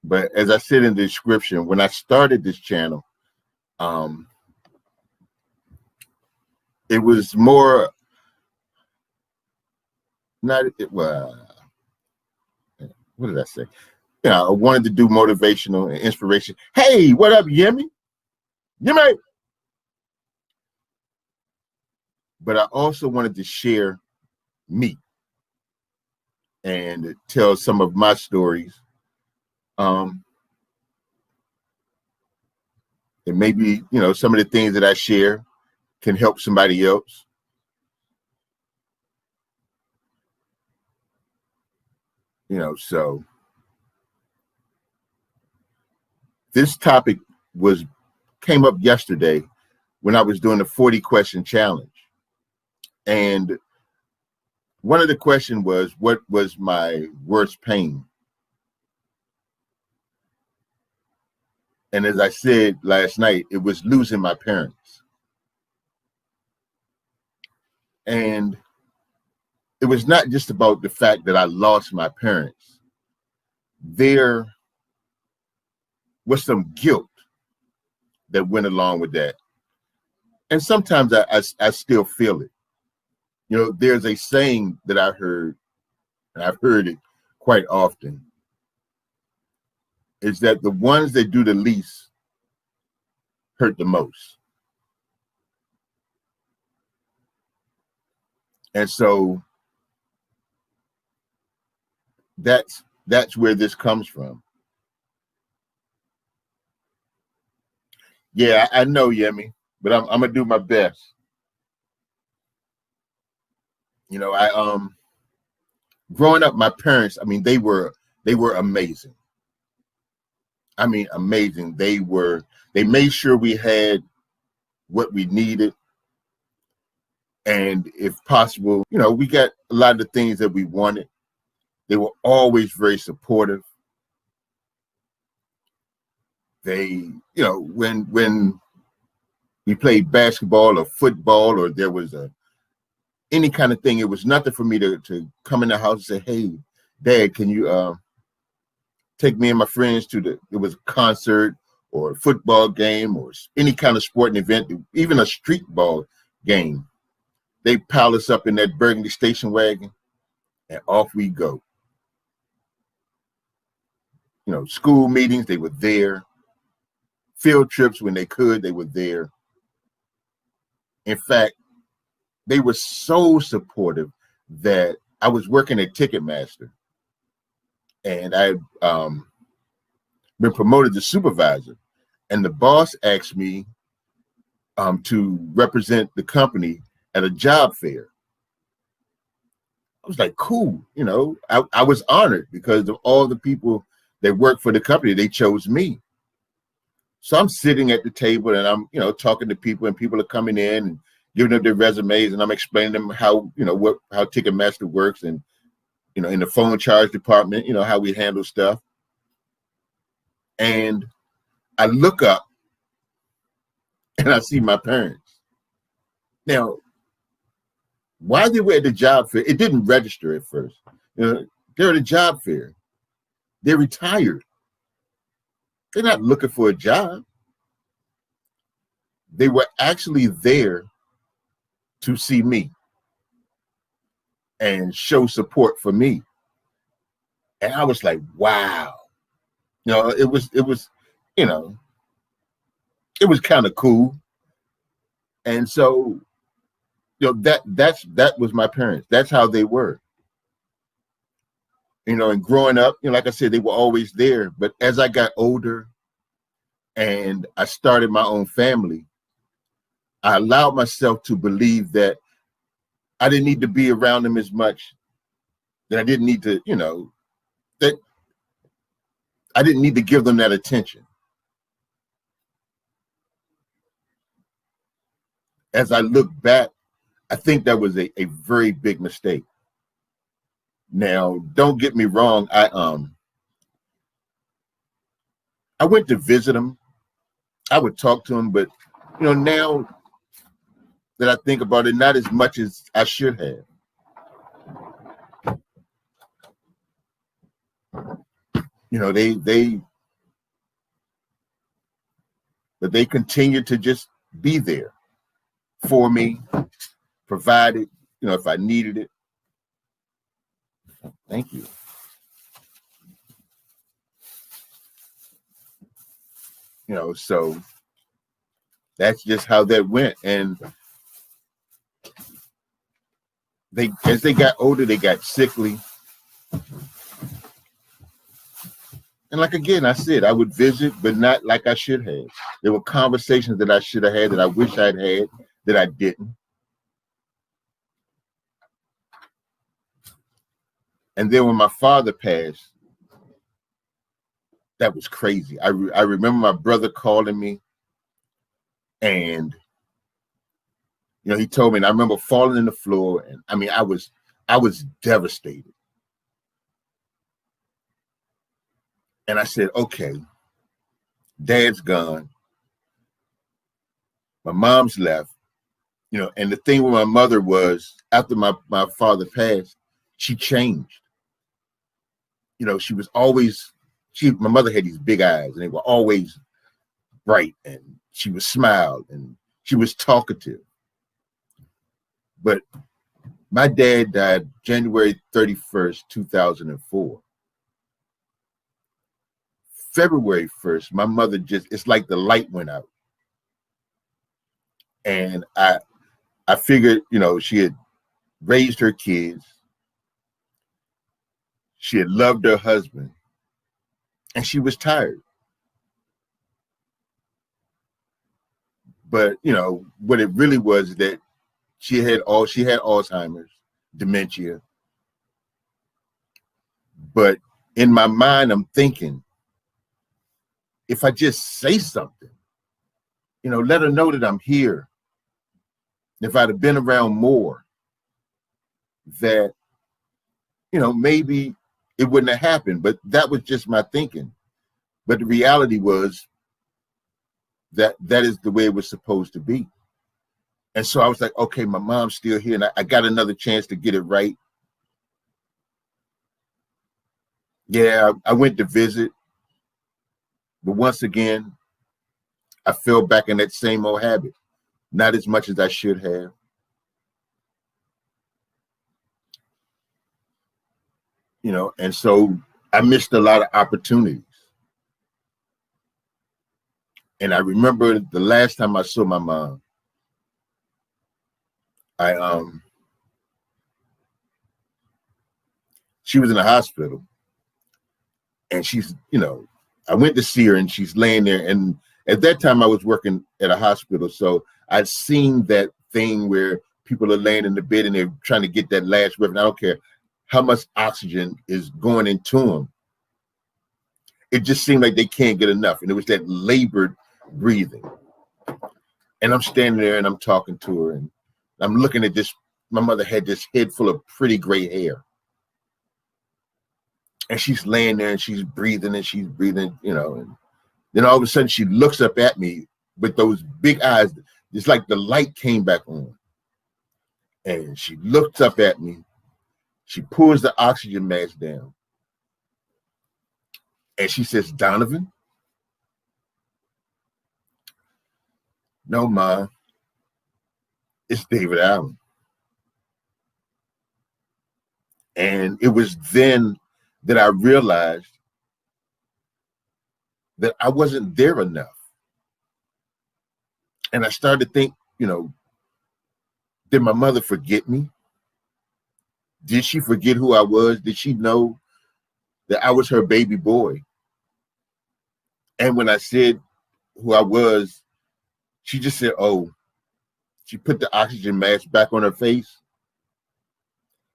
But as I said in the description, when I started this channel, it was more not well. What did I say? Yeah, I wanted to do motivational and inspiration. Hey, what up, Yemi? Yemi. But I also wanted to share me and tell some of my stories. And maybe, you know, some of the things that I share can help somebody else. You know, so this topic came up yesterday when I was doing the 40-question challenge. And one of the questions was, what was my worst pain? And as I said last night, it was losing my parents. And it was not just about the fact that I lost my parents. There was some guilt that went along with that. And sometimes I still feel it. You know, there's a saying that I heard, and I've heard it quite often, is that the ones that do the least hurt the most. And so that's where this comes from. Yeah, I know, Yemi, but I'm gonna do my best. You know, growing up, my parents, I mean, they were amazing. I mean, amazing. They made sure we had what we needed. And if possible, you know, we got a lot of the things that we wanted. They were always very supportive. They, you know, when we played basketball or football, or there was any kind of thing, it was nothing for me to come in the house and say, hey, Dad, can you take me and my friends to it was a concert or a football game or any kind of sporting event, even a street ball game. They pile us up in that burgundy station wagon and off we go. You know, school meetings, they were there. Field trips, when they could, they were there. In fact, they were so supportive that I was working at Ticketmaster, and I had been promoted to supervisor, and the boss asked me to represent the company at a job fair. I was like, cool, you know, I was honored because of all the people that worked for the company, they chose me. So I'm sitting at the table and I'm, you know, talking to people, and people are coming in and giving them their resumes, and I'm explaining them how, you know, how Ticketmaster works, and, you know, in the phone charge department, you know, how we handle stuff. And I look up and I see my parents. Now, why they were at the job fair, it didn't register at first. You know, they're at a job fair. They're retired. They're not looking for a job. They were actually there to see me and show support for me. And I was like, wow. You know, it was, you know, it was kind of cool. And so, you know, that was my parents. That's how they were. You know, and growing up, you know, like I said, they were always there. But as I got older and I started my own family, I allowed myself to believe that I didn't need to be around them as much, that I didn't need to, you know, that I didn't need to give them that attention. As I look back, I think that was a very big mistake. Now, don't get me wrong, I went to visit them. I would talk to them, but, you know, now that I think about it, not as much as I should have. You know, they but they continued to just be there for me, provided, if I needed it. Thank you. So that's just how that went. And as they got older, they got sickly. And like, again, I said, I would visit, but not like I should have. There were conversations that I should have had that I wish I'd had that I didn't. And then when my father passed, that was crazy. I remember my brother calling me, and he told me, and I remember falling on the floor, and I mean, I was devastated. And I said, okay, Dad's gone. My mom's left, and the thing with my mother was, after my father passed, she changed. She was always, my mother had these big eyes, and they were always bright, and she would smile, and she was talkative. But my dad died January 31st, 2004. February 1st, my mother it's like the light went out. And I figured, she had raised her kids. She had loved her husband, and she was tired. But, what it really was is that she had Alzheimer's, dementia. But in my mind, I'm thinking, if I just say something, let her know that I'm here. If I'd have been around more, that, maybe it wouldn't have happened. But that was just my thinking. But the reality was that is the way it was supposed to be. And so I was like, okay, my mom's still here, and I got another chance to get it right. Yeah, I went to visit. But once again, I fell back in that same old habit. Not as much as I should have. And so I missed a lot of opportunities. And I remember the last time I saw my mom, she was in the hospital, and she's, I went to see her, and she's laying there. And at that time I was working at a hospital. So I'd seen that thing where people are laying in the bed and they're trying to get that last breath. And I don't care how much oxygen is going into them. It just seemed like they can't get enough. And it was that labored breathing. And I'm standing there and I'm talking to her, and I'm looking at this. My mother had this head full of pretty gray hair. And she's laying there and she's breathing, and and then all of a sudden she looks up at me with those big eyes. It's like the light came back on. And she looks up at me. She pulls the oxygen mask down. And she says, "Donovan?" "No, Ma, it's David Allen." And it was then that I realized that I wasn't there enough. And I started to think, did my mother forget me? Did she forget who I was? Did she know that I was her baby boy? And when I said who I was, she just said, "Oh." She put the oxygen mask back on her face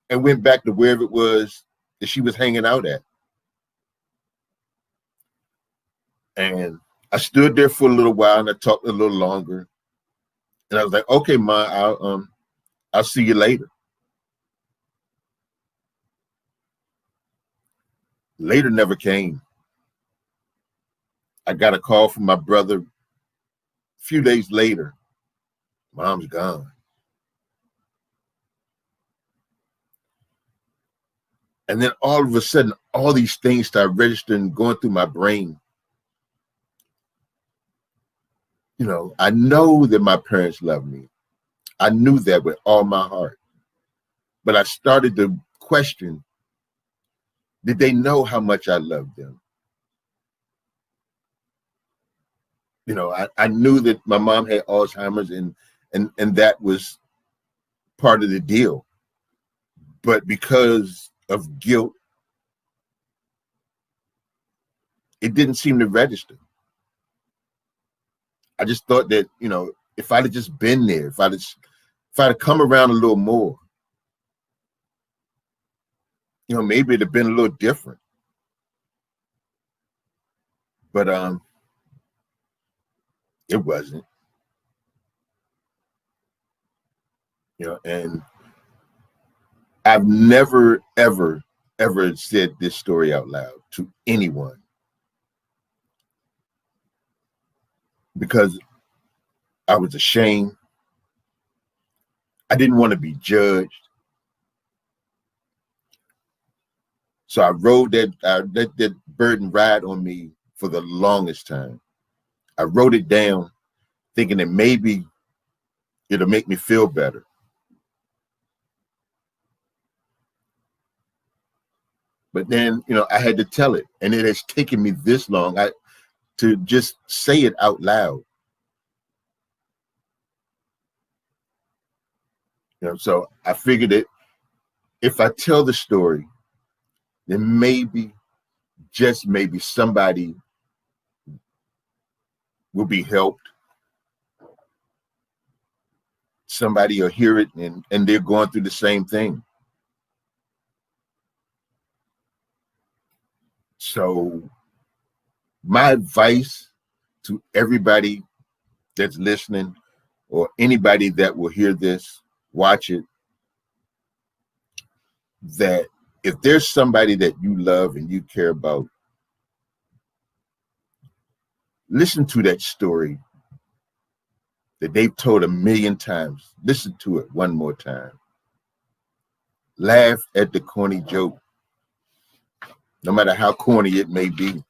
and went back to wherever it was that she was hanging out at. And I stood there for a little while, and I talked a little longer. And I was like, "Okay, Ma, I'll see you later." Later never came. I got a call from my brother a few days later. "Mom's gone." And then all of a sudden, all these things started registering, going through my brain. You know, I know that my parents love me. I knew that with all my heart. But I started to question, did they know how much I loved them? You know, I knew that my mom had Alzheimer's and that was part of the deal. But because of guilt, it didn't seem to register. I just thought that, you know, if I'd have just been there, if I'd have come around a little more, you know, maybe it'd have been a little different. But it wasn't. You know, and I've never, ever, ever said this story out loud to anyone because I was ashamed. I didn't want to be judged. So I rode that, let that burden ride on me for the longest time. I wrote it down thinking that maybe it'll make me feel better. But then, you know, I had to tell it, and it has taken me this long to just say it out loud. You know, so I figured that if I tell the story, then maybe, just maybe, somebody will be helped. Somebody will hear it and they're going through the same thing. So my advice to everybody that's listening or anybody that will hear this, watch it, that if there's somebody that you love and you care about, listen to that story that they've told 1,000,000 times. Listen to it one more time. Laugh at the corny joke, no matter how corny it may be.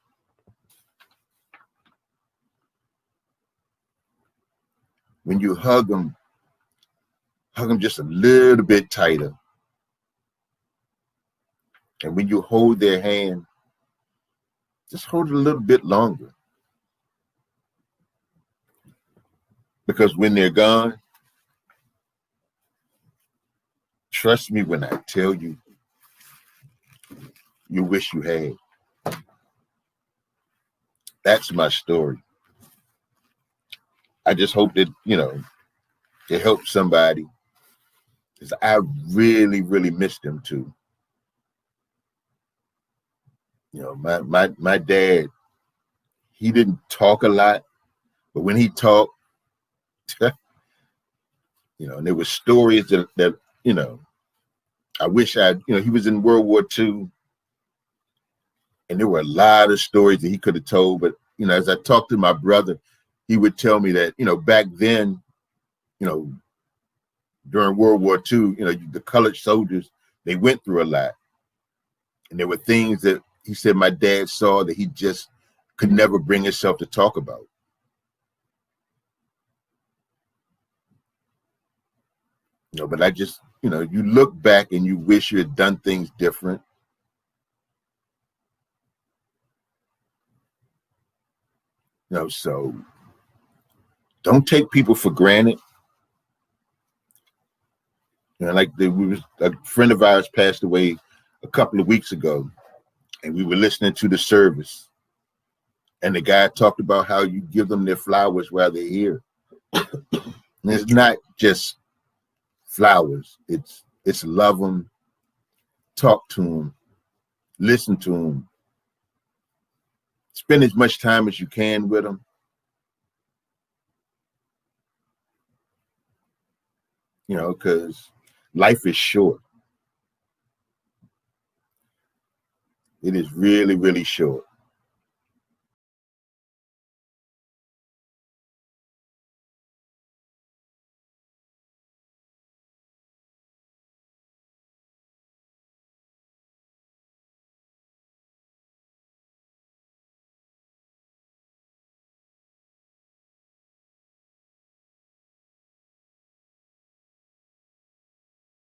When you hug them just a little bit tighter. And when you hold their hand, just hold it a little bit longer. Because when they're gone, trust me when I tell you, you wish you had. That's my story. I just hope that, you know, it helps somebody. Because I really, really miss them too. You know, my dad, he didn't talk a lot, but when he talked, you know, and there were stories that, you know, I wish you know, he was in World War II, and there were a lot of stories that he could have told. But, you know, as I talked to my brother, he would tell me that, you know, back then, you know, during World War II, you know, the colored soldiers, they went through a lot. And there were things that he said my dad saw that he just could never bring himself to talk about. You know, but I just, you know, you look back and you wish you had done things different. You know, so don't take people for granted. You know, like a friend of ours passed away a couple of weeks ago, and we were listening to the service, and the guy talked about how you give them their flowers while they're here. And it's not just flowers. It's love them, talk to them, listen to them, spend as much time as you can with them. You know, because life is short. It is really, really short.